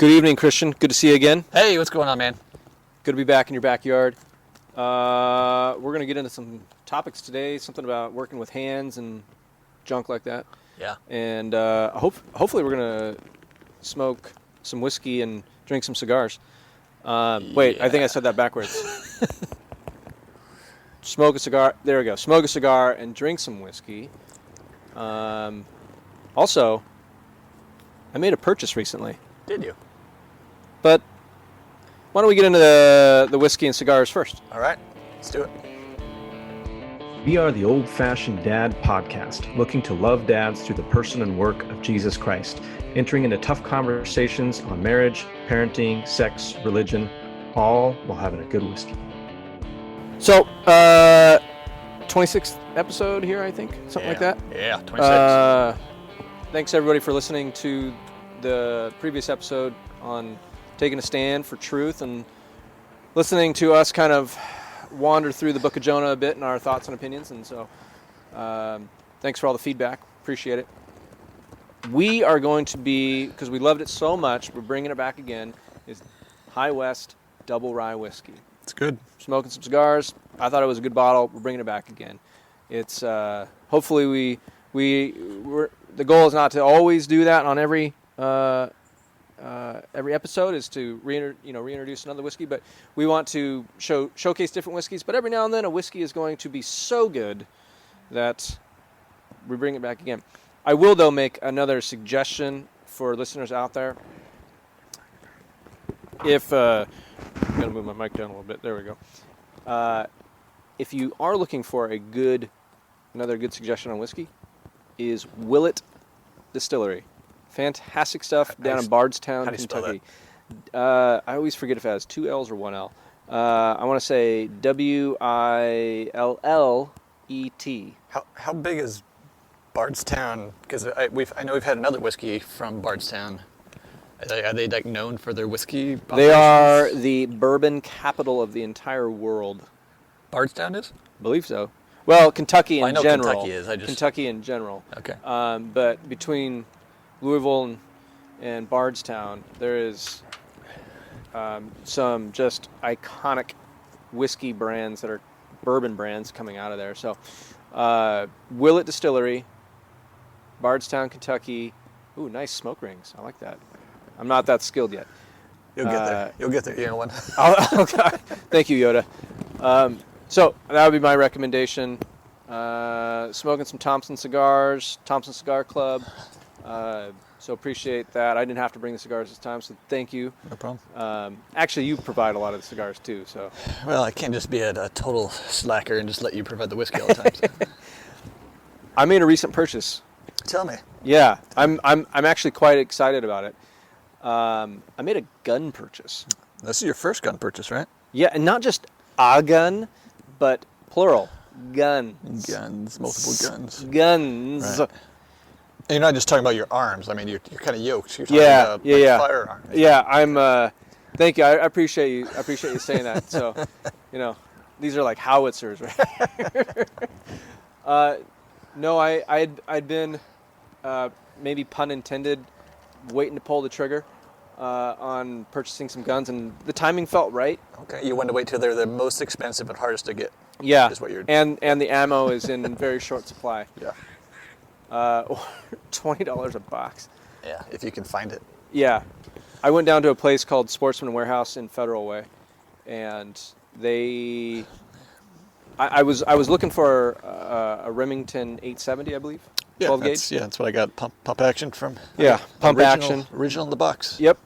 Good evening, Christian. Good to see you again. Hey, what's going on, man? Good to be back in your backyard. We're going to get into some topics today, something about working with hands and junk like that. Yeah. And hopefully we're going to smoke some whiskey and drink some cigars. Wait, I think I said that backwards. Smoke a cigar. There we go. Smoke a cigar and drink some whiskey. Also, I made a purchase recently. Did you? But why don't we get into the whiskey and cigars first? All right, let's do it. We are the Old Fashioned Dad podcast, looking to love dads through the person and work of Jesus Christ, entering into tough conversations on marriage, parenting, sex, religion, all while having a good whiskey. So, 26th episode here, I think, something like that. Yeah, 26. Thanks everybody for listening to the previous episode on taking a stand for truth and listening to us kind of wander through the book of Jonah a bit and our thoughts and opinions. And so thanks for all the feedback. Appreciate it. We are going to be, because we loved it so much, we're bringing it back again, is High West Double Rye Whiskey. It's good. Smoking some cigars. I thought it was a good bottle. We're bringing it back again. It's hopefully we're the goal is not to always do that on every episode, is to reintroduce another whiskey, but we want to showcase different whiskeys. But every now and then, a whiskey is going to be so good that we bring it back again. I will, though, make another suggestion for listeners out there. If I'm gonna move my mic down a little bit. There we go. If you are looking for another good suggestion on whiskey, is Willet Distillery. Fantastic stuff down in Bardstown, Kentucky. I always forget if it has two L's or one L. I want to say Willet. How big is Bardstown? Because I know we've had another whiskey from Bardstown. Are they like known for their whiskey? They are the bourbon capital of the entire world. Bardstown is? I believe so. Well, Kentucky in I know general. Kentucky is. Kentucky in general. Okay. But between Louisville and Bardstown, there is some just iconic whiskey brands that are bourbon brands coming out of there. So, Willet Distillery, Bardstown, Kentucky. Ooh, nice smoke rings. I like that. I'm not that skilled yet. You'll get there. You'll get there. You know one. Thank you, Yoda. So that would be my recommendation. Smoking some Thompson Cigars, Thompson Cigar Club. So appreciate that. I didn't have to bring the cigars this time, so thank you. No problem. Actually, you provide a lot of the cigars too. So. Well, I can't just be a total slacker and just let you provide the whiskey all the time. So. I made a recent purchase. Tell me. Yeah, I'm actually quite excited about it. I made a gun purchase. This is your first gun purchase, right? Yeah, and not just a gun, but plural. Guns. Guns, multiple guns. Guns. Right. And you're not just talking about your arms. I mean, you're kind of yoked. You're talking about firearms. Yeah, I'm. Thank you. I appreciate you. I appreciate you saying that. So, these are like howitzers, right? No, I'd been, maybe pun intended, waiting to pull the trigger on purchasing some guns, and the timing felt right. Okay, you want to wait till they're the most expensive and hardest to get. Yeah, is what you're... and the ammo is in very short supply. Yeah. $20 a box. Yeah, if you can find it. Yeah, I went down to a place called Sportsman Warehouse in Federal Way, and I was looking for a Remington 870, I believe. 12 gauge. Yeah, that's what I got. Pump action from. Yeah, pump action. Original in the box. Yep.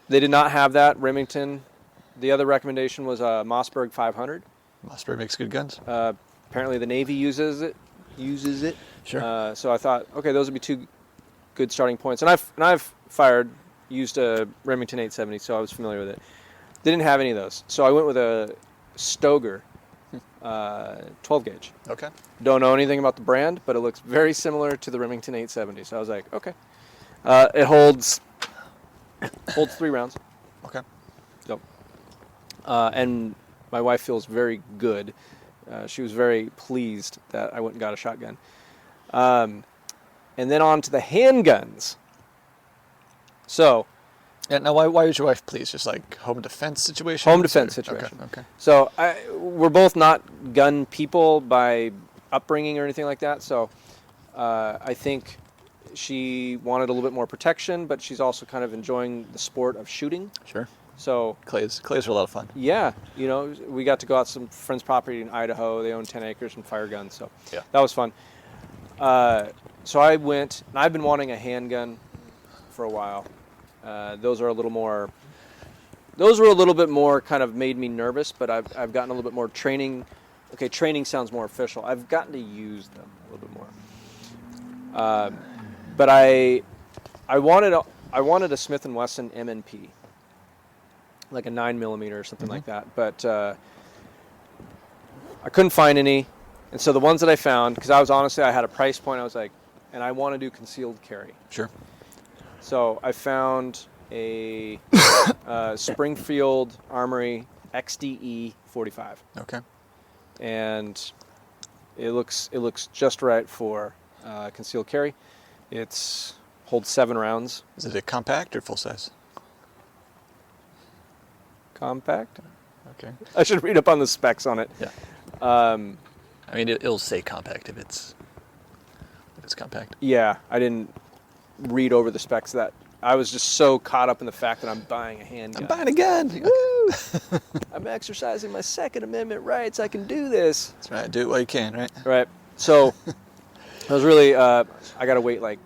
They did not have that Remington. The other recommendation was a Mossberg 500. Mossberg makes good guns. Apparently the Navy uses it. Sure. So I thought, okay, those would be two good starting points. And I've used a Remington 870, so I was familiar with it. They didn't have any of those, so I went with a Stoeger 12 gauge. Okay. Don't know anything about the brand, but it looks very similar to the Remington 870. So I was like, okay. It holds 3 rounds. Okay. So, and my wife feels very good. She was very pleased that I went and got a shotgun. And then on to the handguns. So, Yeah. Now, why was your wife pleased? Just like home defense situation? Home defense situation. Okay. So we're both not gun people by upbringing or anything like that. So I think she wanted a little bit more protection, but she's also kind of enjoying the sport of shooting. Sure. So Clays are a lot of fun. yeah, we got to go out to some friends' property in Idaho. They own 10 acres and fire guns, so Yeah. that was fun. So I went, and I've been wanting a handgun for a while. Those were a little bit more kind of made me nervous, but I've gotten a little bit more training. Okay, training sounds more official. I've gotten to use them a little bit more. But I wanted a Smith & Wesson M&P, like a 9mm or something like that. But I couldn't find any, and so the ones that I found, because I had a price point. I was like, and I want to do concealed carry. Sure. So I found a Springfield Armory XDE 45. Okay. And it looks just right for concealed carry. It's holds 7 rounds. Is it a compact or full size? Compact. Okay. I should read up on the specs on it. Yeah. I mean, it'll say compact if it's compact. Yeah, I didn't read over the specs. That I was just so caught up in the fact that I'm buying a handgun. I'm buying a gun. Woo! I'm exercising my Second Amendment rights. I can do this. That's right. Do it while you can, right? Right. So I was really, I got to wait like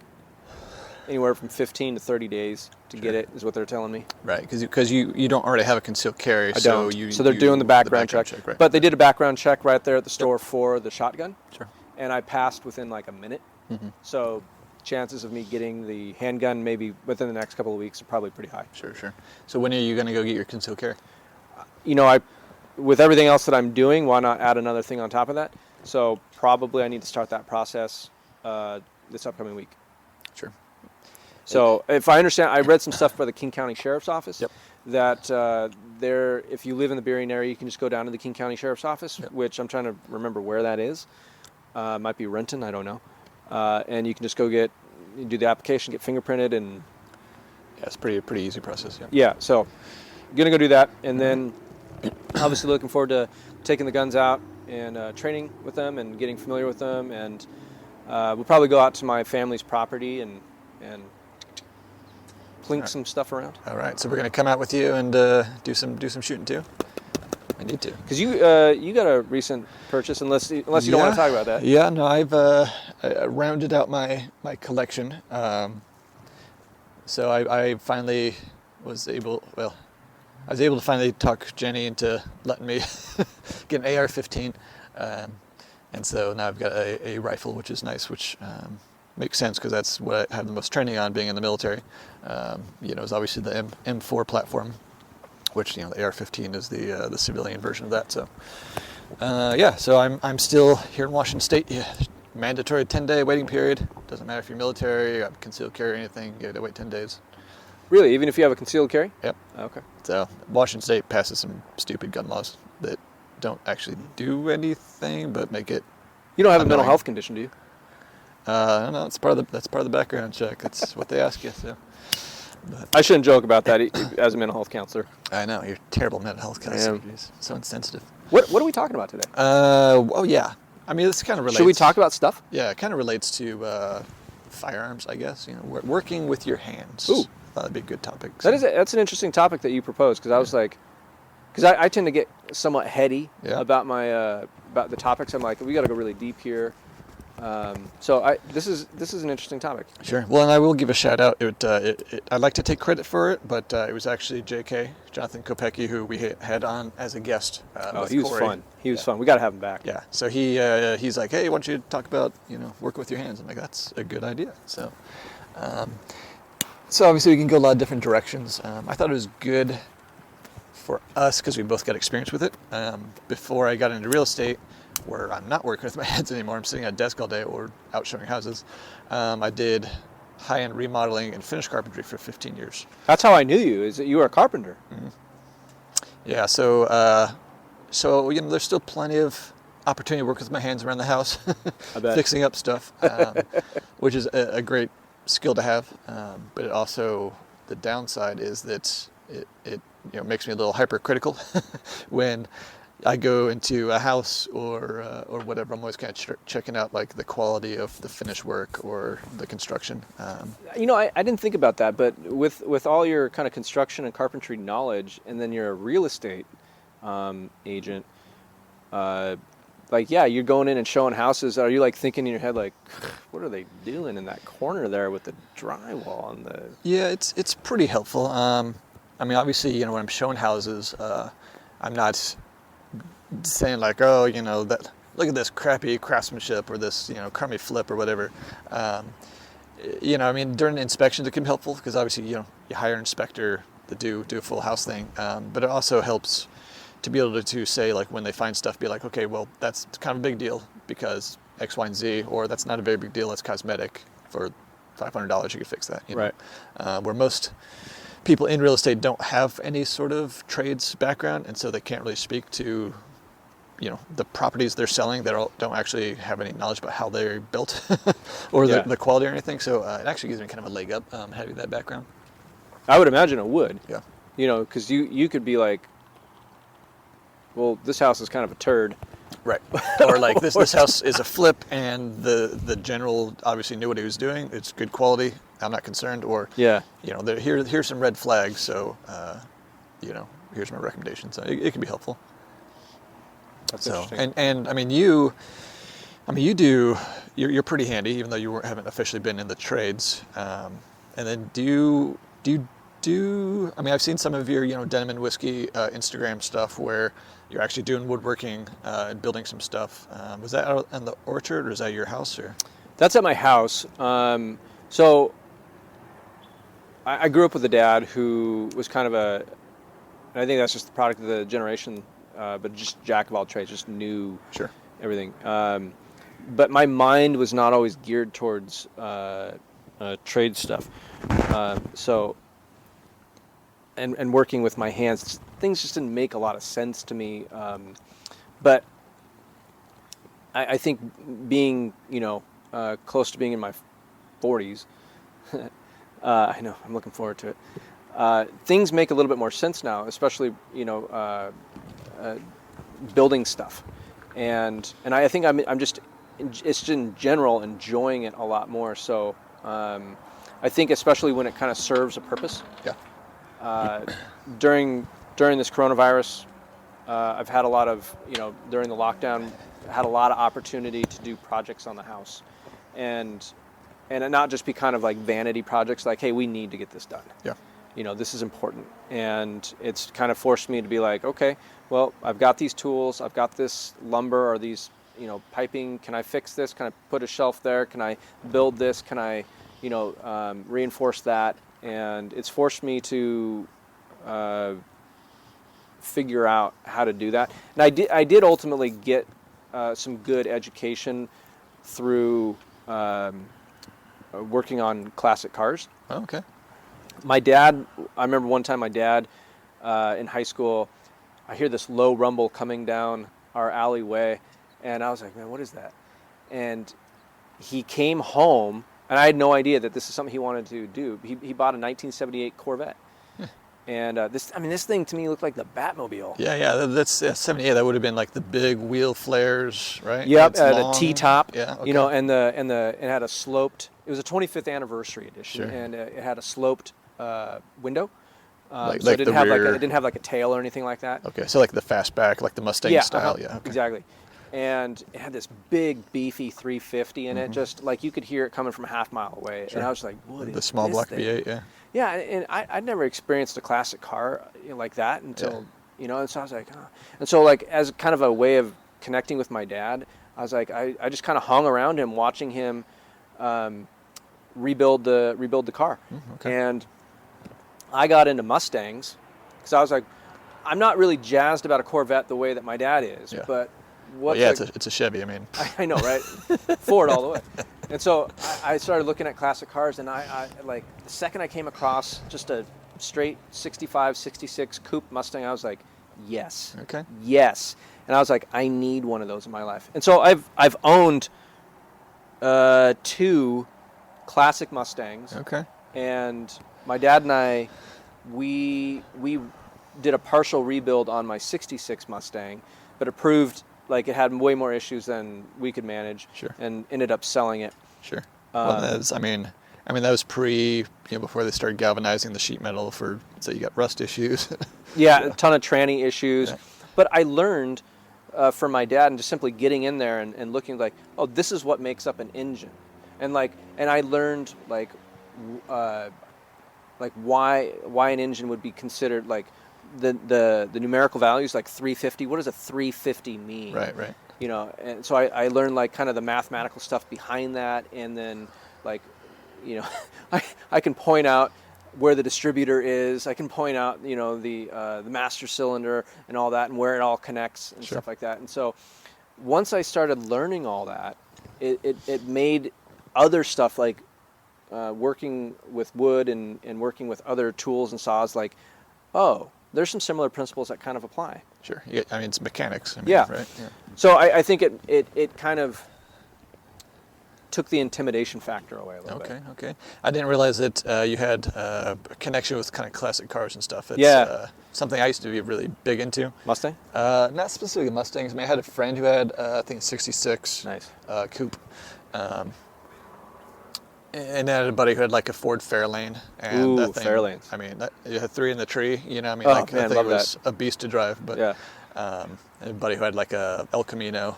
anywhere from 15 to 30 days to get it, is what they're telling me. Right, because you don't already have a concealed carry. I don't. So they're doing the background check. Right. But they did a background check right there at the store for the shotgun. Sure. And I passed within like a minute. Mm-hmm. So chances of me getting the handgun maybe within the next couple of weeks are probably pretty high. Sure. So when are you going to go get your concealed carry? With everything else that I'm doing, why not add another thing on top of that? So probably I need to start that process this upcoming week. Sure. So if I understand, I read some stuff by the King County Sheriff's Office. Yep. That if you live in the Berrien area, you can just go down to the King County Sheriff's Office, Yep. which I'm trying to remember where that is. Might be Renton, I don't know. And you can just go do the application, get fingerprinted, and Yeah, it's pretty easy process. Yeah. yeah. So gonna go do that, and then obviously looking forward to taking the guns out and training with them and getting familiar with them, and we'll probably go out to my family's property and plink some stuff around. All right. So we're going to come out with you and do some shooting too. I need to. Because you got a recent purchase, unless you don't want to talk about that. Yeah, no, I've I rounded out my collection. So I finally was able to finally talk Jenny into letting me get an AR-15. And so now I've got a rifle, which is nice, which makes sense because that's what I had the most training on being in the military. Is obviously the M4 platform, which the AR-15 is the civilian version of that. So so I'm still here in Washington State. Yeah, mandatory 10-day waiting period. Doesn't matter if you're military, you have concealed carry or anything. You have to wait 10 days. Really, even if you have a concealed carry? Yep. Okay. So Washington State passes some stupid gun laws that don't actually do anything but make it. You don't have a annoying. mental health condition, do you? No, that's part of the background check. That's what they ask you. So. But I shouldn't joke about that as a mental health counselor. I know you're a terrible mental health counselor. So insensitive. What are we talking about today? Yeah. I mean, this kind of relates. Should we talk about stuff? Yeah, it kind of relates to firearms, I guess. Working with your hands. Ooh, that'd be a good topic. That's an interesting topic that you proposed, because I was like, because I tend to get somewhat heady about my about the topics. I'm like, we got to go really deep here. So this is an interesting topic. Sure. Well, and I will give a shout out. I'd like to take credit for it, but it was actually J.K. Jonathan Kopecki who we had on as a guest. He was fun. He was fun. We got to have him back. Yeah. So he's like, hey, why don't you talk about working with your hands? I'm like, that's a good idea. So, so obviously we can go a lot of different directions. I thought it was good for us because we both got experience with it. Before I got into real estate, where I'm not working with my hands anymore, I'm sitting at a desk all day or out showing houses. I did high-end remodeling and finished carpentry for 15 years. That's how I knew you, is that you were a carpenter. Mm-hmm. Yeah, so there's still plenty of opportunity to work with my hands around the house, I bet. fixing up stuff, which is a great skill to have, but it also the downside is that it makes me a little hypercritical when I go into a house or whatever. I'm always kind of checking out like the quality of the finish work or the construction. I didn't think about that, but with all your kind of construction and carpentry knowledge, and then you're a real estate agent, you're going in and showing houses. Are you like thinking in your head like, what are they doing in that corner there with the drywall and the? Yeah, it's pretty helpful. Obviously, when I'm showing houses, I'm not saying like, oh, that look at this crappy craftsmanship or this, crummy flip or whatever. During inspections it can be helpful because obviously, you hire an inspector to do a full house thing. But it also helps to be able to say like when they find stuff, be like, okay, well that's kind of a big deal because X, Y, and Z, or that's not a very big deal. That's cosmetic. For $500 you could fix that. Right. Where most people in real estate don't have any sort of trades background, and so they can't really speak to the properties they're selling. They don't actually have any knowledge about how they're built or the quality or anything. So it actually gives me kind of a leg up having that background. I would imagine it would. Yeah. Because you could be like, well, this house is kind of a turd. Right. Or like this house is a flip, and the general obviously knew what he was doing. It's good quality. I'm not concerned. Or here's some red flags. So here's my recommendation. So it can be helpful. That's interesting. And you're pretty handy, even though you haven't officially been in the trades. And then do you do? I've seen some of your Denim and Whiskey Instagram stuff where you're actually doing woodworking and building some stuff. Was that out in the orchard, or is that your house? Or that's at my house. So I grew up with a dad who was kind of and I think that's just the product of the generation. But just jack of all trades, just knew everything. But my mind was not always geared towards trade stuff. And working with my hands, things just didn't make a lot of sense to me. But I think being, close to being in my 40s, I know, I'm looking forward to it. Things make a little bit more sense now, especially, building stuff, and I think I'm just in general enjoying it a lot more. So I think especially when it kind of serves a purpose. Yeah. During this coronavirus, I've had a lot of during the lockdown, had a lot of opportunity to do projects on the house, and not just be kind of like vanity projects like, hey, we need to get this done. Yeah. This is important, and it's kind of forced me to be like, okay, well, I've got these tools, I've got this lumber or these, piping. Can I fix this? Can I put a shelf there? Can I build this? Can I, reinforce that? And it's forced me to figure out how to do that. And I did ultimately get some good education through working on classic cars. Oh, okay. My dad, I remember one time my dad in high school, I hear this low rumble coming down our alleyway, and I was like, man, what is that? And he came home, and I had no idea that this is something he wanted to do. He bought a 1978 Corvette. And this thing to me looked like the Batmobile. Yeah, that's 78. That would have been like the big wheel flares, right? Yep, the T-top. Yeah, okay. And it had a sloped. It was a 25th anniversary edition, and it had a sloped window. So it didn't have it didn't have like a tail or anything like that. Okay, so like the fastback, like the Mustang style. Yeah, okay. Exactly. And it had this big, beefy 350 in it, just like you could hear it coming from a half mile away. Sure. And I was like, what is the small this block thing? V8, yeah. Yeah, and I'd never experienced a classic car like that until, and so I was like, oh. And so like as kind of a way of connecting with my dad, I was like, I just kind of hung around him watching him rebuild the car. Okay. And I got into Mustangs because I was like, I'm not really jazzed about a Corvette the way that my dad is, but it's a Chevy. I know, right? Ford all the way. And so I started looking at classic cars, and I like the second I came across just a straight 65, 66 coupe Mustang, I was like, yes. Okay. Yes. And I was like, I need one of those in my life. And so I've owned 2 classic Mustangs. Okay. And My dad and I, we did a partial rebuild on my '66 Mustang, but it proved like it had way more issues than we could manage. Sure. And ended up selling it. Sure. Well, that was, I mean, that was before they started galvanizing the sheet metal so you got rust issues. Yeah, a ton of tranny issues. Yeah. But I learned from my dad, and just simply getting in there and looking like, oh, this is what makes up an engine. And I learned like why an engine would be considered like the numerical values, like 350. What does a 350 mean? Right. You know, and so I learned like kind of the mathematical stuff behind that, and then like, you know, I can point out where the distributor is. I can point out, you know, the master cylinder and all that, and where it all connects and Sure. stuff like that. And so once I started learning all that, it made other stuff like working with wood and working with other tools and saws like, oh, there's some similar principles that kind of apply. Sure. Yeah, I mean, it's mechanics. Yeah. Right. Yeah. So I think it kind of took the intimidation factor away a little bit. Okay. I didn't realize that you had a connection with kind of classic cars and stuff. It's, Yeah. Something I used to be really big into. Mustang? Not specifically Mustangs. I mean, I had a friend who had, I think, a '66 Nice. coupe. And I had a buddy who had like a Ford Fairlane. And Ooh, that thing, Fairlanes. I mean, you had 3 in the tree, you know, I mean, Oh, like man, that thing love was that. a beast to drive. But Yeah. a buddy who had like a El Camino,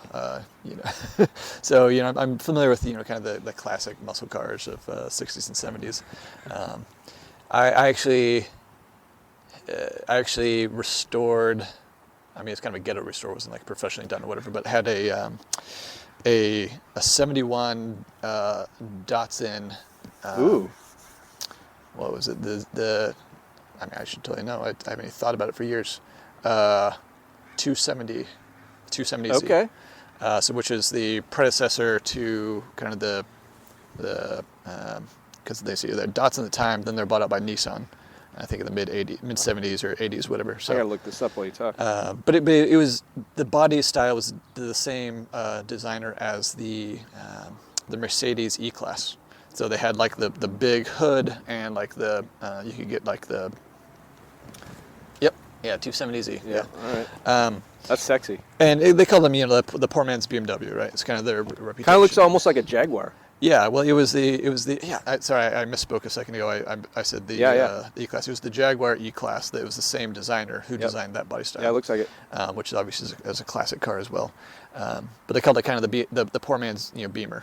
you know. So, you know, I'm familiar with, you know, kind of the classic muscle cars of 60s and 70s. I actually restored, I mean, it's kind of a ghetto restore, it wasn't like professionally done or whatever, but had a 71 Datsun. Ooh. What was it? I mean, I should totally know. I haven't even thought about it for years. 270. 270Z. Okay. So which is the predecessor to kind of the because they see they're Datsun at the time, then they're bought out by Nissan. I think in the mid 70s or 80s, whatever. So I gotta look this up while you talk. but it was, the body style was the same designer as the Mercedes E-Class. So they had like the big hood and like you could get like 270Z. Yeah. All right. That's sexy. And they call them, you know, the poor man's BMW, right? It's kind of their reputation. Kind of looks almost like a Jaguar. Yeah, well, it was the sorry, I misspoke a second ago. I said the E-Class. It was the Jaguar E-Class. That was the same designer who designed that body style. Yeah, it looks like it. Which obviously is a classic car as well. But they called it kind of the poor man's, you know, Beamer.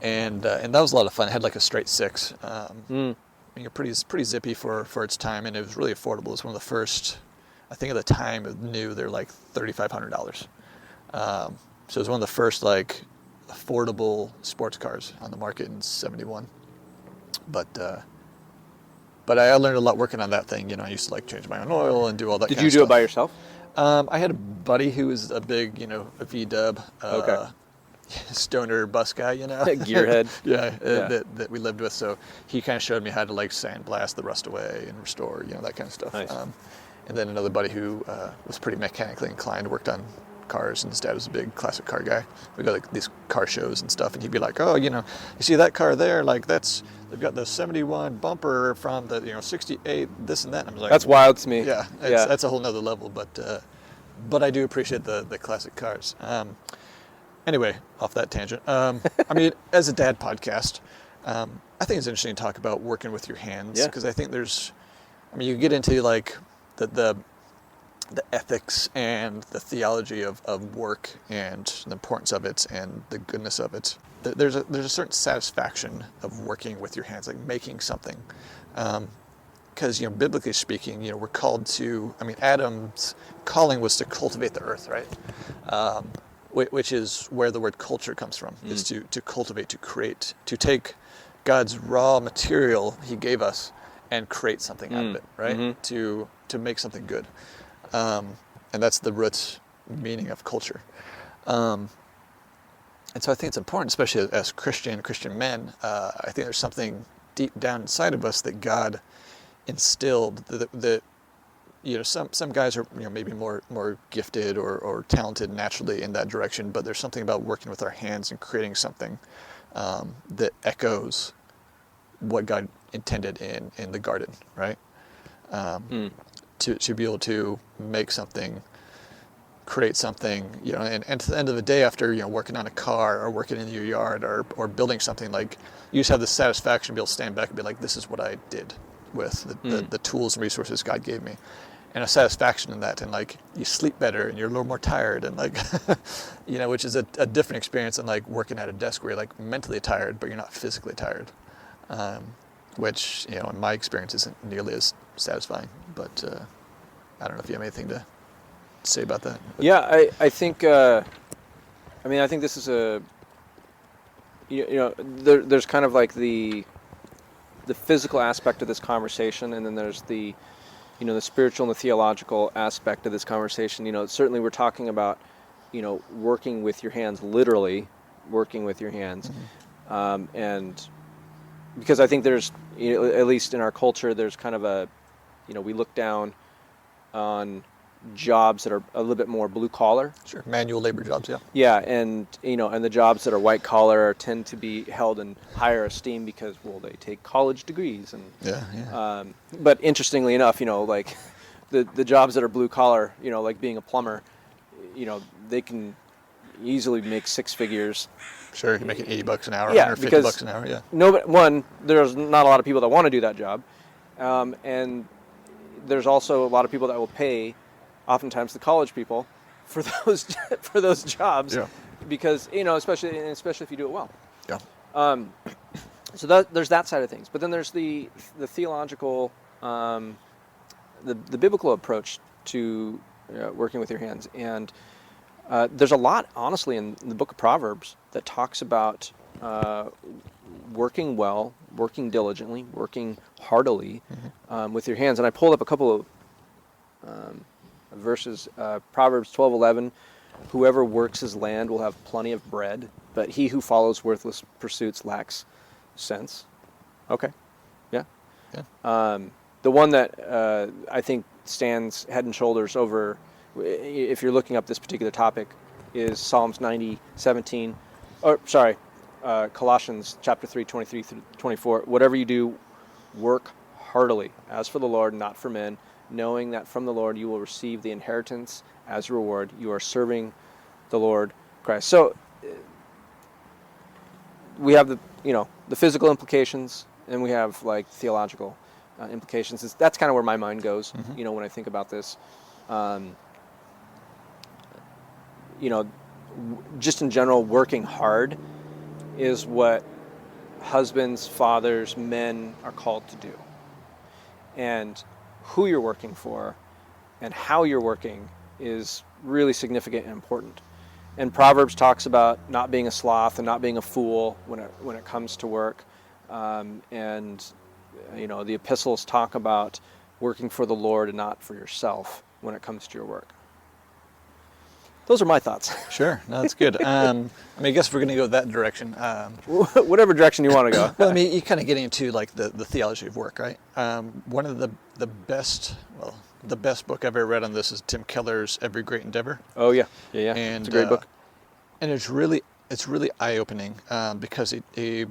And that was a lot of fun. It had like a straight 6. You know, pretty zippy for its time, and it was really affordable. It was one of the first, I think at the time, new. They're like $3,500. So it was one of the first like affordable sports cars on the market in '71. But I learned a lot working on that thing. You know, I used to like change my own oil and do all that. Did kind you of do stuff. it by yourself? I had a buddy who was a big, you know, a V-dub. Okay. Stoner bus guy, you know. Gearhead. Yeah. Yeah. That we lived with. So he kind of showed me how to like sandblast the rust away and restore, you know, that kind of stuff. Nice. And then another buddy who was pretty mechanically inclined, worked on cars, and his dad was a big classic car guy. We go like these car shows and stuff, and he'd be like, "Oh, you know, you see that car there? Like they've got the '71 bumper from the, you know, '68, this and that." And I was like, That's wild to me. Yeah, that's a whole nother level. But I do appreciate the classic cars. Anyway, off that tangent. I mean, as a dad podcast, I think it's interesting to talk about working with your hands, because I think you get into like the ethics and the theology of work and the importance of it and the goodness of it. There's a certain satisfaction of working with your hands, like making something. Because, you know, biblically speaking, you know, we're called to, I mean, Adam's calling was to cultivate the earth, right? Which is where the word culture comes from, is to cultivate, to create, to take God's raw material he gave us and create something out of it, right? Mm-hmm. To make something good. And that's the root meaning of culture. And so I think it's important, especially as Christian Men, I think there's something deep down inside of us that God instilled that you know, some guys are, you know, maybe more gifted or talented naturally in that direction, but there's something about working with our hands and creating something that echoes what God intended in the garden, right? To be able to make something, create something, and at the end of the day, after working on a car or working in your yard or building something, like you just have the satisfaction to be able to stand back and be like, this is what I did with the tools and resources God gave me, and a satisfaction in that, and like you sleep better and you're a little more tired, and like which is a different experience than like working at a desk where you're like mentally tired but you're not physically tired, which in my experience isn't nearly as satisfying. But I don't know if you have anything to say about that. Yeah, I think I think this is there's kind of like the physical aspect of this conversation, and then there's the the spiritual and the theological aspect of this conversation. Certainly we're talking about working with your hands, literally working with your hands, and because I think there's at least in our culture there's kind of a we look down on jobs that are a little bit more blue collar. Sure, manual labor jobs, yeah. Yeah, and and the jobs that are white collar tend to be held in higher esteem because they take college degrees and yeah. But interestingly enough, like the jobs that are blue collar, like being a plumber, they can easily make six figures. Sure, you're making $80 an hour, yeah, $150 an hour, yeah. There's not a lot of people that want to do that job, and there's also a lot of people that will pay, oftentimes the college people, for those jobs, because especially if you do it well. Yeah. So there's that side of things, but then there's the theological, the biblical approach to working with your hands, and there's a lot, honestly, in the book of Proverbs that talks about working well, working diligently, working heartily with your hands. And I pulled up a couple of verses. Proverbs 12:11, whoever works his land will have plenty of bread, but he who follows worthless pursuits lacks sense. Okay. Yeah. The one that I think stands head and shoulders over, if you're looking up this particular topic, is Psalms 90:17. Colossians chapter 3, 23 through 24. Whatever you do, work heartily, as for the Lord, not for men, knowing that from the Lord you will receive the inheritance as a reward. You are serving the Lord Christ. So we have the physical implications, and we have like theological implications. That's kind of where my mind goes, when I think about this. Just in general, working hard is what husbands, fathers, men are called to do. And who you're working for and how you're working is really significant and important. And Proverbs talks about not being a sloth and not being a fool when it comes to work. And the epistles talk about working for the Lord and not for yourself when it comes to your work. Those are my thoughts. Sure, no, that's good. I guess we're going to go that direction. Whatever direction you want to go. Well, you're kind of getting into like the theology of work, right? One of the best book I've ever read on this is Tim Keller's Every Great Endeavor. Oh yeah. And it's a great book. And it's really eye-opening because he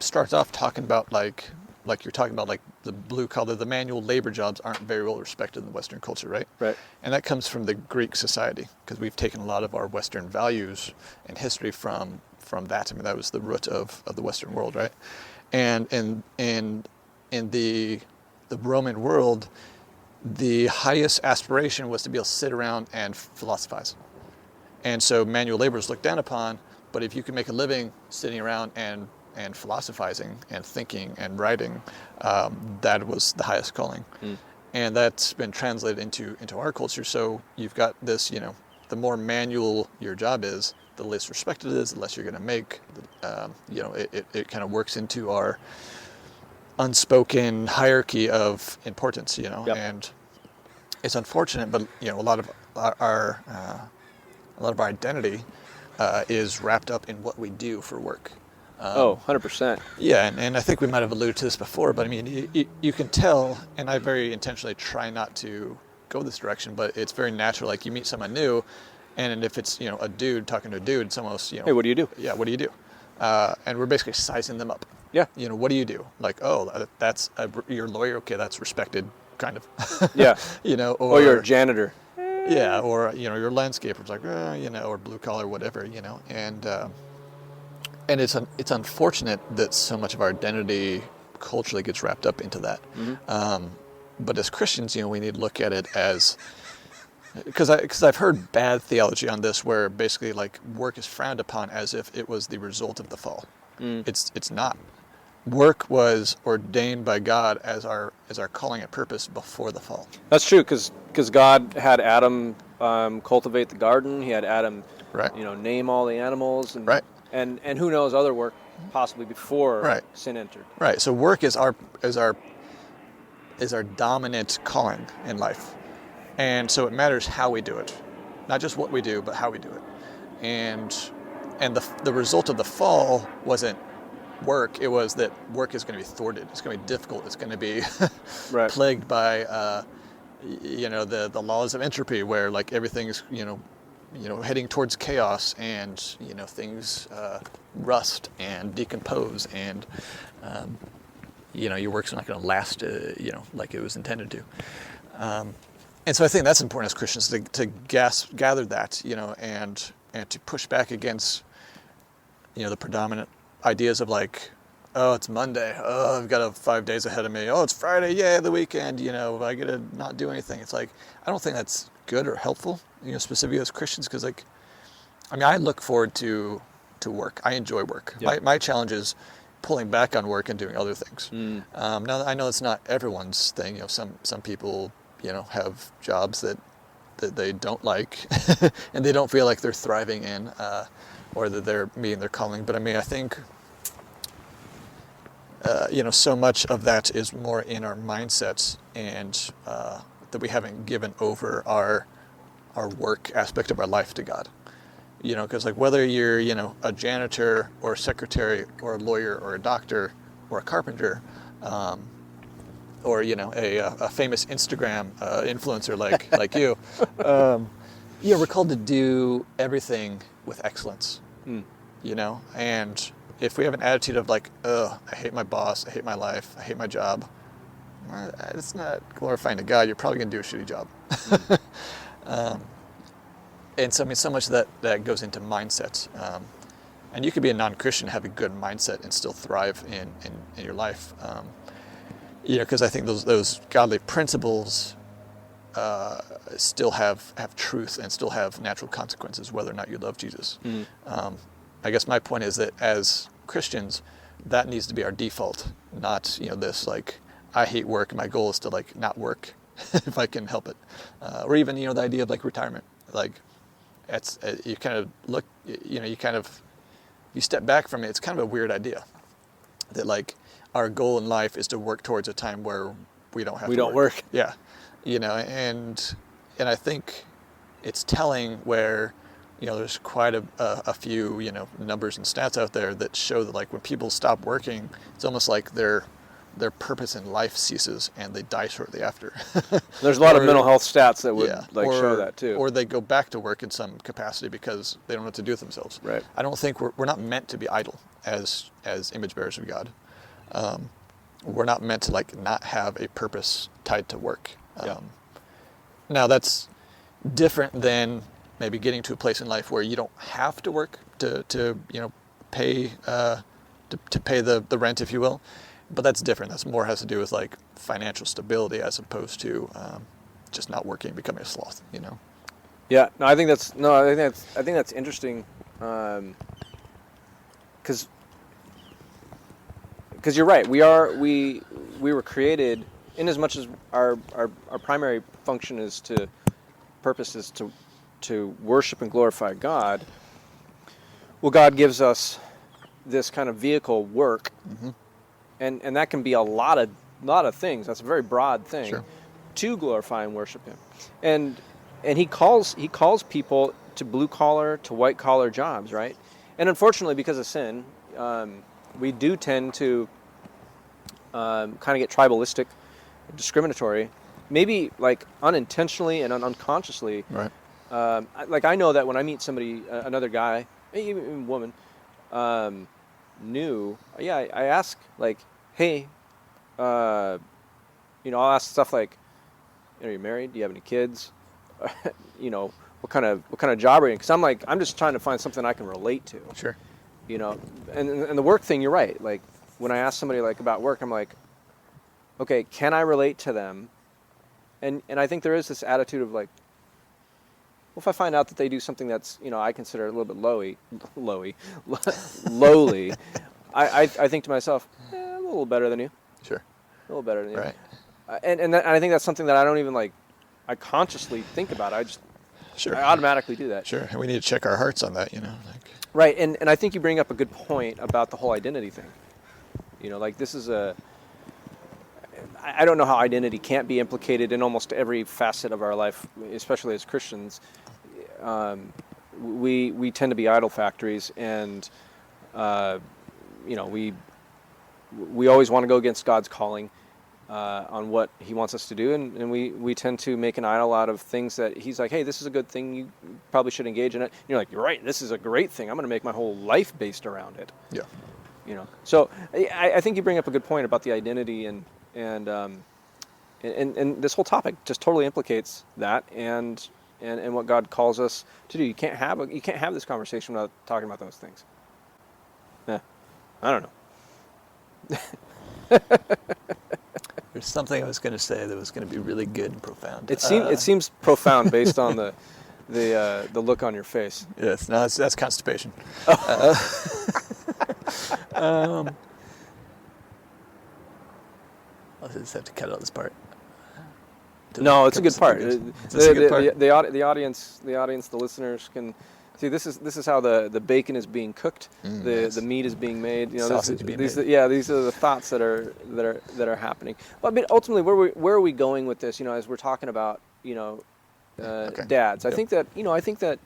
starts off talking about like you're talking about, like the blue collar, the manual labor jobs aren't very well respected in the Western culture, right? Right. And that comes from the Greek society, because we've taken a lot of our Western values and history from that. I mean, that was the root of the Western world, right? And in the Roman world, the highest aspiration was to be able to sit around and philosophize. And so manual labor is looked down upon, but if you can make a living sitting around and philosophizing and thinking and writing, that was the highest calling. And that's been translated into our culture. So you've got this, the more manual your job is, the less respected it is, the less you're going to make. It kind of works into our unspoken hierarchy of importance, Yep. And it's unfortunate, but a lot of our identity is wrapped up in what we do for work. 100%. Yeah, and I think we might have alluded to this before, but I mean, you can tell, and I very intentionally try not to go this direction, but it's very natural. Like you meet someone new, and if it's a dude talking to a dude, it's almost Hey, what do you do? Yeah, what do you do? And we're basically sizing them up. Yeah. You know, what do you do? Like, oh, you're a lawyer. Okay, that's respected, kind of. Yeah. You know, or you're a janitor. Yeah, or you know, you're a landscaper. It's like, you know, or blue collar, whatever. You know, and it's unfortunate that so much of our identity culturally gets wrapped up into that. Mm-hmm. But as Christians, you know, we need to look at it as, because I've heard bad theology on this, where basically like work is frowned upon as if it was the result of the fall. It's not. Work was ordained by God as our calling and purpose before the fall. That's true, because God had Adam cultivate the garden. He had Adam, Right. you know, name all the animals, and Right. and who knows, other work possibly before Right. sin entered. Right. So work is our dominant calling in life, and so it matters how we do it, not just what we do, but how we do it. And the result of the fall wasn't work. It was that work is going to be thwarted. It's going to be difficult. It's going to be Right. plagued by you know, the laws of entropy, where like everything's you know heading towards chaos, and you know things rust and decompose, and you know your work's not going to last you know like it was intended to. And so I think that's important as Christians to gather that, you know, and to push back against, you know, the predominant ideas of like, oh, it's Monday, oh, I've got 5 days ahead of me, oh, it's Friday, yeah, the weekend, you know, I get to not do anything. It's like, I don't think that's good or helpful, you know, specifically as Christians, because like, I mean, I look forward to work. I enjoy work. Yeah. My challenge is pulling back on work and doing other things. Now, I know it's not everyone's thing. You know, some people, you know, have jobs that they don't like and they don't feel like they're thriving in, or that they're meeting their calling. But I mean, I think, you know, so much of that is more in our mindsets, and that we haven't given over our work aspect of our life to God. You know, because like whether you're, you know, a janitor or a secretary or a lawyer or a doctor or a carpenter, or you know a famous Instagram influencer like you, yeah, we're called to do everything with excellence. You know, and if we have an attitude of like, I hate my boss, I hate my life, I hate my job, it's not glorifying to God. You're probably going to do a shitty job. And so I mean, so much of that goes into mindsets. And you could be a non-Christian, have a good mindset, and still thrive in your life. You know, because I think those godly principles still have truth and still have natural consequences, whether or not you love Jesus. I guess my point is that as Christians, that needs to be our default, not, you know, this like, I hate work, my goal is to like not work if I can help it. Or even, you know, the idea of like retirement. Like, it's you kind of look, you know, you step back from it. It's kind of a weird idea that like our goal in life is to work towards a time where we don't have to work. Yeah, you know, and I think it's telling where, you know, there's quite a few, you know, numbers and stats out there that show that like when people stop working, it's almost like their purpose in life ceases and they die shortly after. There's a lot of mental health stats that would show that too. Or they go back to work in some capacity because they don't know what to do with themselves. Right. I don't think we're not meant to be idle as image bearers of God. We're not meant to like not have a purpose tied to work. Now that's different than maybe getting to a place in life where you don't have to work to you know pay to pay the rent, if you will. But that's different. That's more has to do with like financial stability as opposed to just not working, becoming a sloth. You know. Yeah. No, I think that's interesting, because you're right. We were created in as much as our primary function is to worship and glorify God. Well, God gives us this kind of vehicle, work. And that can be a lot of things. That's a very broad thing. Sure. To glorify and worship Him, and He calls people to blue collar, to white collar jobs, right? And unfortunately, because of sin, we do tend to kind of get tribalistic, discriminatory, maybe like unintentionally and unconsciously. Right. Like I know that when I meet somebody, another guy, even woman. new, I ask like, hey, I'll ask stuff like, are you married? Do you have any kids? What kind of job are you in? Because I'm just trying to find something I can relate to. Sure. And the work thing, you're right. Like when I ask somebody like about work, I'm like, okay, can I relate to them? And I think there is this attitude of like, well, if I find out that they do something that's, I consider a little bit lowly, I think to myself, a little better than you. Sure. A little better than you. Right. And I think that's something that I don't even I consciously think about. I automatically do that. Sure. And we need to check our hearts on that, Right. And I think you bring up a good point about the whole identity thing. This is I don't know how identity can't be implicated in almost every facet of our life, especially as Christians. We tend to be idol factories, and we always want to go against God's calling on what He wants us to do, and we tend to make an idol out of things that He's like, hey, this is a good thing, you probably should engage in it. And you're like, you're right, this is a great thing. I'm going to make my whole life based around it. Yeah. So I think you bring up a good point about the identity, and this whole topic just totally implicates that, and what God calls us to do. You can't have this conversation without talking about those things. Yeah, I don't know. There's something I was going to say that was going to be really good and profound. It seems profound based on the look on your face. Yes, no, that's constipation. I'll just have to cut out this part. No, it's a good part. It's a good part. The audience, the listeners can see. This is how the bacon is being cooked. The meat is being made. Sausage being made. These are the thoughts that are happening. Well, I mean, ultimately, where are we going with this? As we're talking about dads. I think that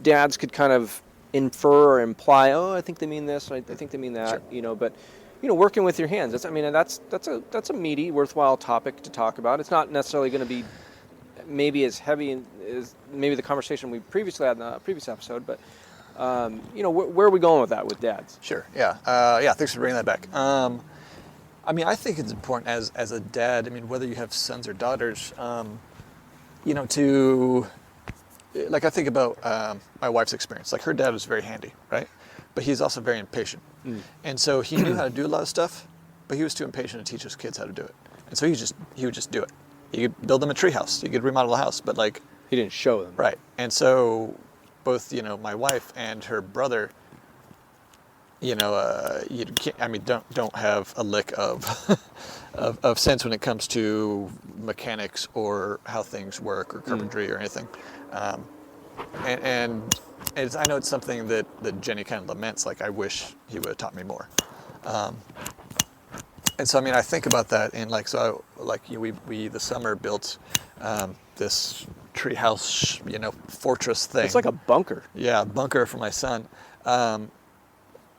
dads could kind of infer or imply. Oh, I think they mean this. I think they mean that. Sure. But working with your hands. That's a meaty, worthwhile topic to talk about. It's not necessarily going to be maybe as heavy as maybe the conversation we previously had in the previous episode, but where are we going with that with dads? Sure. Yeah. Thanks for bringing that back. I think it's important as a dad. Whether you have sons or daughters, to I think about my wife's experience. Like her dad was very handy, right? But he's also very impatient. And so he knew how to do a lot of stuff, but he was too impatient to teach his kids how to do it. And so he would just do it. You could build them a tree house. You could remodel a house, but he didn't show them. Right. And so both, my wife and her brother, you can't, don't have a lick of of sense when it comes to mechanics or how things work or carpentry or anything. And I know it's something that Jenny kind of laments, I wish he would have taught me more. And so, I think about that, and we this summer built this treehouse, fortress thing. It's like a bunker. Yeah, bunker for my son.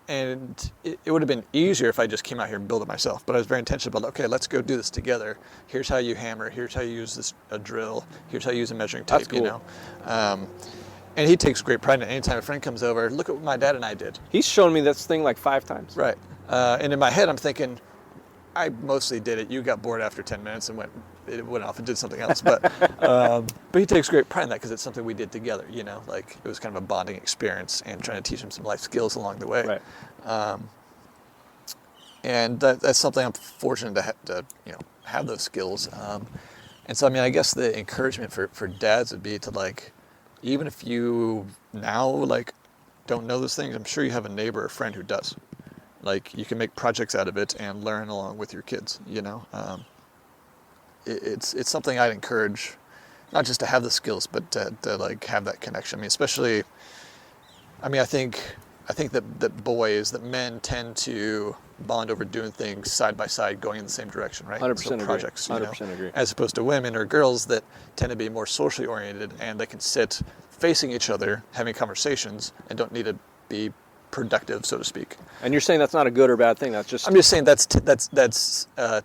And it would have been easier if I just came out here and built it myself. But I was very intentional about, okay, let's go do this together. Here's how you hammer. Here's how you use a drill. Here's how you use a measuring tape. That's cool. And he takes great pride in it. Anytime a friend comes over, look at what my dad and I did. He's shown me this thing 5 times. Right. And in my head, I'm thinking, I mostly did it. You got bored after 10 minutes and went off and did something else. But he takes great pride in that because it's something we did together. It was kind of a bonding experience and trying to teach him some life skills along the way. Right. And that's something I'm fortunate to have those skills. And so I guess the encouragement for dads would be to even if you now don't know those things, I'm sure you have a neighbor or friend who does. You can make projects out of it and learn along with your kids, It's something I'd encourage, not just to have the skills, but to have that connection. Especially, I think that men tend to bond over doing things side by side, going in the same direction, right? 100% agree. Projects, 100% agree. As opposed to women or girls that tend to be more socially oriented and they can sit facing each other, having conversations, and don't need to be productive, so to speak. And you're saying that's not a good or bad thing. That's just. I'm just saying that's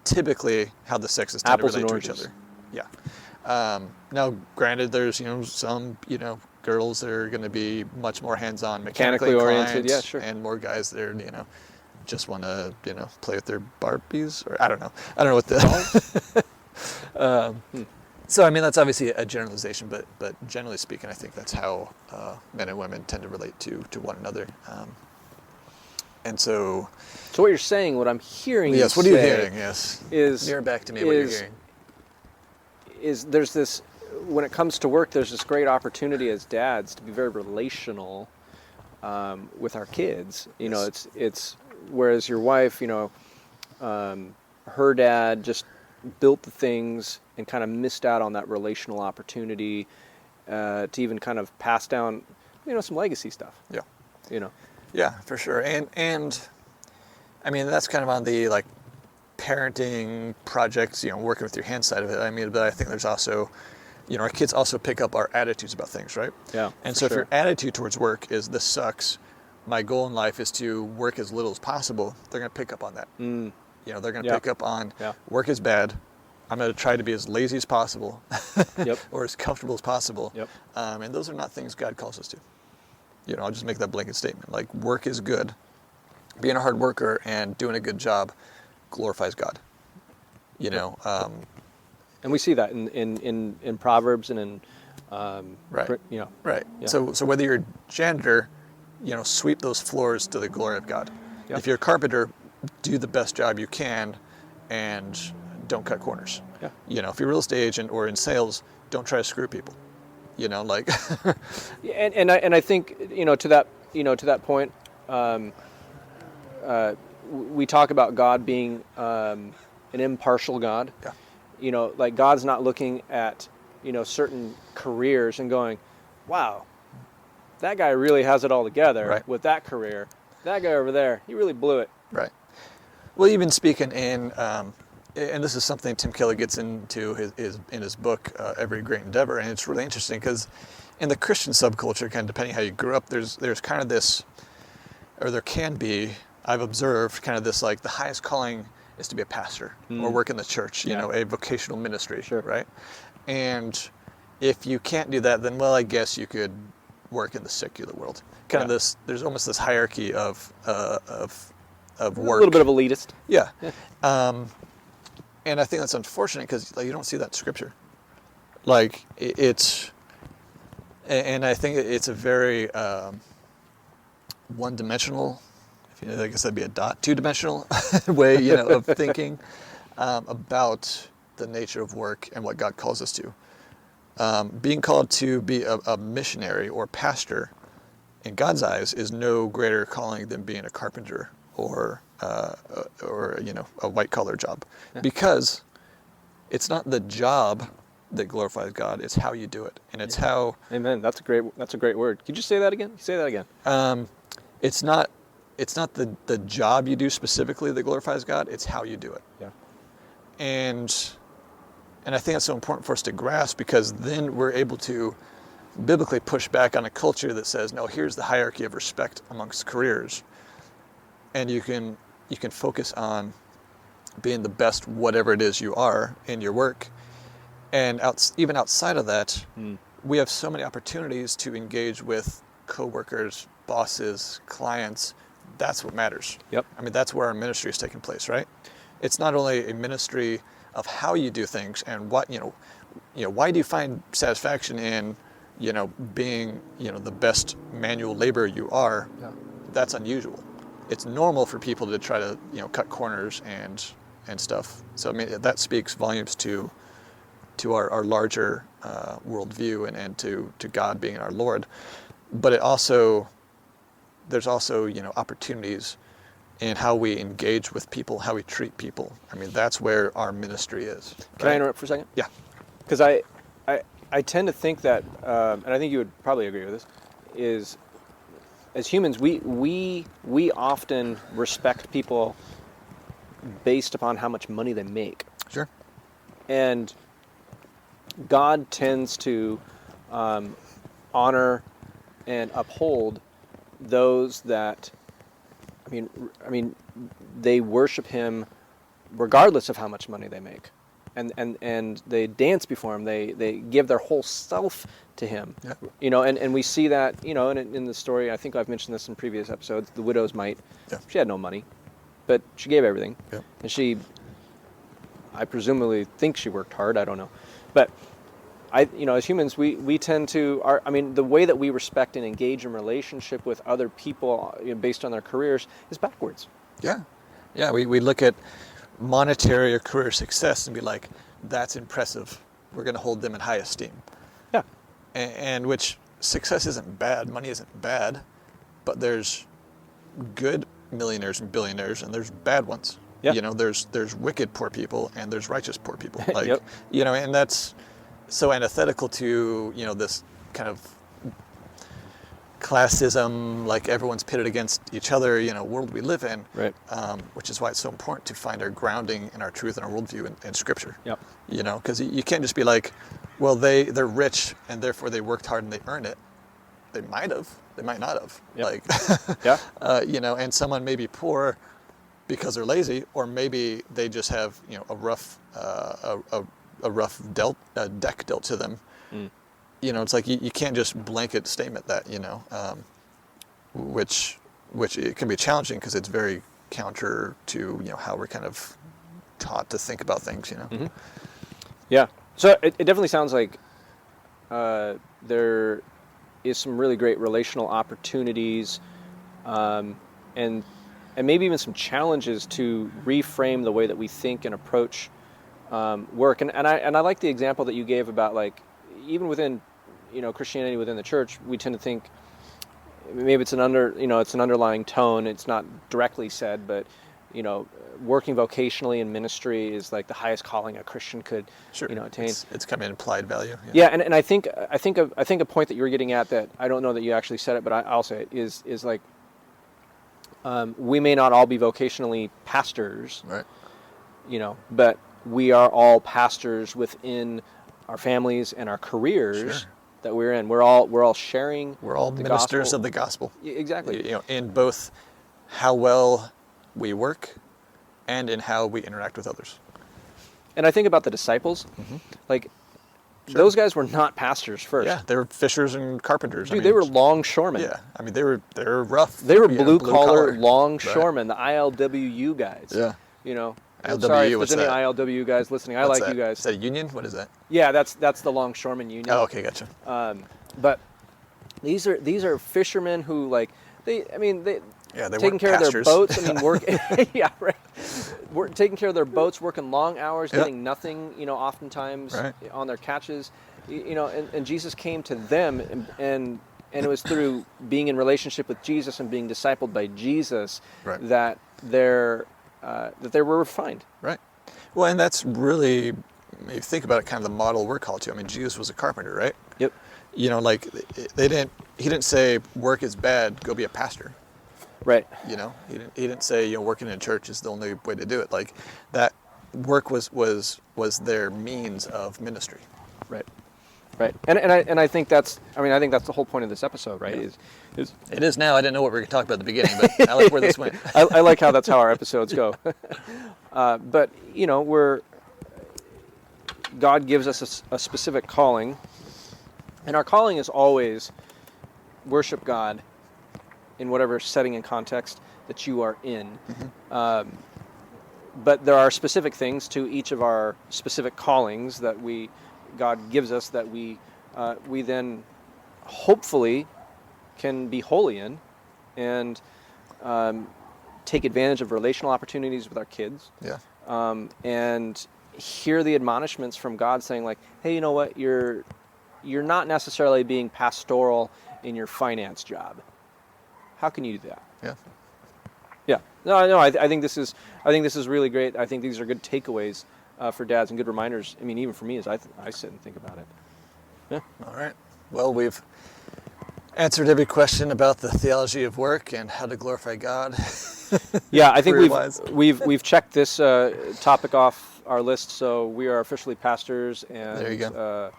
typically how the sexes tend apples to relate and to each oranges. other. Yeah. Now, granted, there's some girls that are going to be much more hands-on, Mechanically oriented, inclined, yeah, sure. and more guys that are, just want to, play with their Barbies, or I don't know what the. So I mean, that's obviously a generalization, but generally speaking, I think that's how men and women tend to relate to one another. And so what you're saying, what I'm hearing, yes, what are you hearing? Yes, is mirror back to me what you're hearing. Is there's this, when it comes to work, there's this great opportunity as dads to be very relational with our kids. Yes. It's whereas your wife, her dad just built the things and kind of missed out on that relational opportunity to even kind of pass down, some legacy stuff. Yeah. Yeah, for sure. And I mean, that's kind of on the like parenting projects, working with your hand side of it. I mean, but I think there's also, our kids also pick up our attitudes about things, right? Yeah. And so if your attitude towards work is, this sucks, my goal in life is to work as little as possible, they're going to pick up on that. They're going to pick up on work is bad. I'm going to try to be as lazy as possible or as comfortable as possible. And those are not things God calls us to. I'll just make that blanket statement. Like, work is good. Being a hard worker and doing a good job glorifies God. And we see that in Proverbs and in right. Yeah. So whether you're a janitor, sweep those floors to the glory of God. Yep. If you're a carpenter, do the best job you can and don't cut corners. Yeah. If you're a real estate agent or in sales, don't try to screw people. Like. and I think to that point, we talk about God being an impartial God. Yeah. Like, God's not looking at certain careers and going, wow, that guy really has it all together with that career. That guy over there, he really blew it. Right. Well, even speaking in, and this is something Tim Keller gets into in his book, Every Great Endeavor, and it's really interesting because in the Christian subculture, kind of depending how you grew up, there's kind of this, or there can be, I've observed kind of this, like, the highest calling is to be a pastor or work in the church, a vocational ministry, right? And if you can't do that, then, well, I guess you could work in the secular world. Kind of this, there's almost this hierarchy of work. A little bit of elitist. Yeah. And I think that's unfortunate because you don't see that in Scripture. Like, and I think it's a very one-dimensional, I guess that'd be a two-dimensional way, of thinking about the nature of work and what God calls us to. Being called to be a missionary or pastor, in God's eyes, is no greater calling than being a carpenter or a white-collar job, because it's not the job that glorifies God; it's how you do it, and it's how. Amen. That's a great word. Could you say that again? Say that again. It's not the job you do specifically that glorifies God; it's how you do it. Yeah. And I think that's so important for us to grasp, because then we're able to biblically push back on a culture that says, no, here's the hierarchy of respect amongst careers. And you can focus on being the best whatever it is you are in your work. And even outside of that, we have so many opportunities to engage with coworkers, bosses, clients. That's what matters. Yep. I mean, that's where our ministry is taking place, right? It's not only a ministry of how you do things and what, why do you find satisfaction in, being, the best manual laborer you are. Yeah. That's unusual. It's normal for people to try to, cut corners and stuff. So, I mean, that speaks volumes to our larger worldview and to God being our Lord. But there's also, opportunities in how we engage with people, how we treat people. I mean, that's where our ministry is. Right? Can I interrupt for a second? Yeah. Because I tend to think that, and I think you would probably agree with this, is as humans, we often respect people based upon how much money they make. Sure. And God tends to honor and uphold those that, I mean, they worship Him regardless of how much money they make. and they dance before him. They give their whole self to him. Yeah. You know, and we see that, you know, in the story. I think I've mentioned this in previous episodes. The widow's mite. Yeah. She had no money, but she gave everything. Yeah. And I presumably think she worked hard. I don't know, but as humans, we tend to, the way that we respect and engage in relationship with other people, based on their careers is backwards. Yeah. Yeah, we look at monetary or career success and be like, that's impressive. We're going to hold them in high esteem. Yeah. And which success isn't bad, money isn't bad, but there's good millionaires and billionaires and there's bad ones. Yeah. You know, there's wicked poor people and there's righteous poor people. Like, Yep. you know, and that's so antithetical to, you know, this kind of classism, like everyone's pitted against each other, you know, world we live in. Right. Which is why it's so important to find our grounding and our truth and our worldview in Scripture. Yep. You know, because you can't just be like, well, they're rich and therefore they worked hard and they earned it. They might have. They might not have. Yep. Like, Yeah. You know, and someone may be poor because they're lazy, or maybe they just have, you know, a rough deck dealt to them. Mm. You know, it's like you can't just blanket statement that, you know, which it can be challenging because it's very counter to, you know, how we're kind of taught to think about things, you know. Mm-hmm. Yeah. So it definitely sounds like there is some really great relational opportunities, and maybe even some challenges to reframe the way that we think and approach work. And I like the example that you gave about, like, even within, you know, Christianity within the church, we tend to think maybe it's an underlying tone. It's not directly said, but, you know, working vocationally in ministry is like the highest calling a Christian could, Sure. you know, attain. It's kind of an implied value. Yeah, and I think a point that you were getting at that I don't know that you actually said it, but I'll say it is like we may not all be vocationally pastors, Right. you know, but we are all pastors within our families and our careers. Sure. That we're in. We're all sharing. We're all the ministers gospel. of the gospel. Exactly. You know, in both how well we work and in how we interact with others. And I think about the disciples, like Sure. those guys were not pastors first. Yeah, they were fishers and carpenters. Dude, they were longshoremen. Yeah, I mean they were rough. They were you know, blue collar Right. longshoremen, the ILWU guys. Yeah. You know. ILWU, Sorry if what's there's any that? ILWU guys listening. I What's like that? you guys. Is that a union? What is that? Yeah, that's the Longshoremen Union. Oh, okay, gotcha. But these are fishermen who, like, they Yeah, they taking weren't care of their pastors. boats. I mean, yeah, right. We're taking care of their boats, working long hours, Yeah. getting nothing, you know, oftentimes Right. on their catches, you know, and Jesus came to them, and it was through being in relationship with Jesus and being discipled by Jesus Right. that they were refined. Right. Well, and that's really, if you think about it, kind of the model we're called to. I mean, Jesus was a carpenter, right? Yep. You know, like he didn't say work is bad, go be a pastor. Right. You know, he didn't say, you know, working in a church is the only way to do it. Like that work was their means of ministry. Right. Right. And I think that's the whole point of this episode, right? Yeah. It is now. I didn't know what we were going to talk about at the beginning, but I like where this went. I like how that's how our episodes go. But, you know, God gives us a specific calling, and our calling is always worship God in whatever setting and context that you are in. Mm-hmm. But there are specific things to each of our specific callings that God gives us that we then hopefully can be holy in, and take advantage of relational opportunities with our kids. Yeah. And hear the admonishments from God saying, like, hey, you know what, you're not necessarily being pastoral in your finance job. How can you do that? Yeah. Yeah. No. I think this is really great. I think these are good takeaways for dads and good reminders. I mean, even for me as I sit and think about it. Yeah. All right. Well, we've answered every question about the theology of work and how to glorify God. Yeah, I think Career-wise. we've checked this topic off our list, so we are officially pastors and There you go.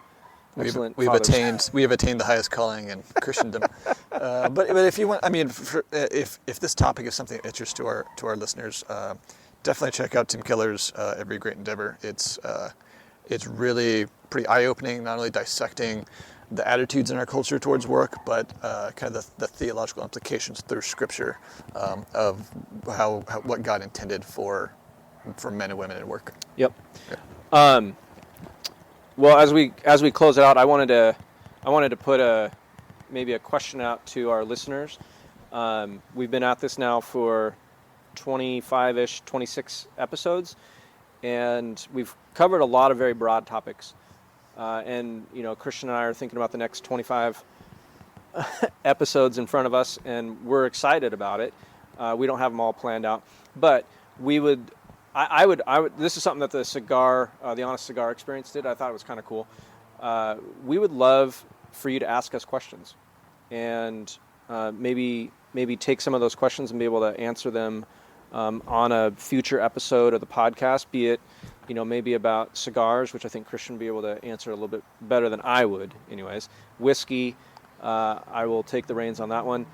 Excellent we have attained the highest calling in Christendom. But if you want, I mean, if this topic is something of interest to our listeners, definitely check out Tim Keller's Every Great Endeavor. It's it's really pretty eye-opening, not only dissecting the attitudes in our culture towards work, but kind of the theological implications through Scripture of how what God intended for men and women in work. Yep. Yeah. Well, as we close it out, I wanted to put maybe a question out to our listeners. We've been at this now for 25-ish, 26 episodes, and we've covered a lot of very broad topics. And Christian and I are thinking about the next 25 episodes in front of us, and we're excited about it. We don't have them all planned out, but I would. This is something that the Honest Cigar Experience did. I thought it was kind of cool. We would love for you to ask us questions, and maybe take some of those questions and be able to answer them on a future episode of the podcast, be it maybe about cigars, which I think Christian would be able to answer a little bit better than I would anyways. Whiskey, I will take the reins on that one.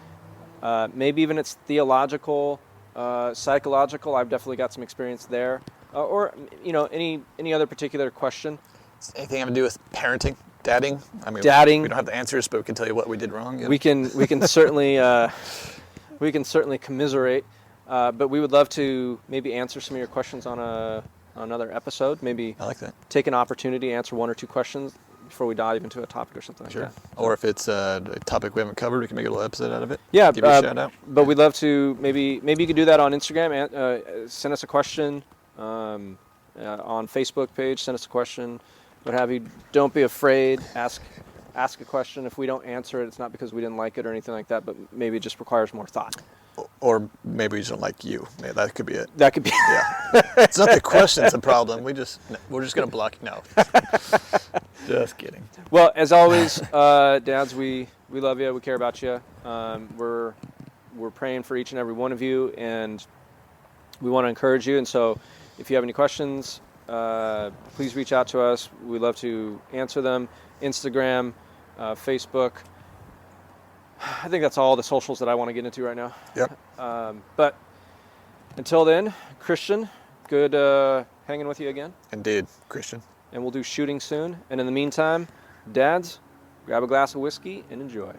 Maybe even it's theological, psychological. I've definitely got some experience there. Or any other particular question. Anything having to do with parenting, dadding? I mean, dadding. We don't have the answers, but we can tell you what we did wrong. We can certainly commiserate. But we would love to maybe answer some of your questions on another episode. Maybe I like that. Take an opportunity to answer one or two questions before we dive into a topic or something like that. Or if it's a topic we haven't covered, we can make a little episode out of it. Yeah, give you a shout out. But we'd love to maybe you could do that on Instagram and send us a question on Facebook page. Send us a question, what have you. Don't be afraid. Ask a question. If we don't answer it, it's not because we didn't like it or anything like that, but maybe it just requires more thought. Or maybe we just don't like you. Maybe that could be it. That could be. Yeah. It's not the question that's a problem. We're just gonna block you. No. Just kidding. Well, as always, dads, we love you. We care about you. We're praying for each and every one of you, and we want to encourage you. And so, if you have any questions, please reach out to us. We love to answer them. Instagram, Facebook. I think that's all the socials that I want to get into right now. Yep. But until then, Christian, good hanging with you again. Indeed, Christian. And we'll do shooting soon. And in the meantime, dads, grab a glass of whiskey and enjoy.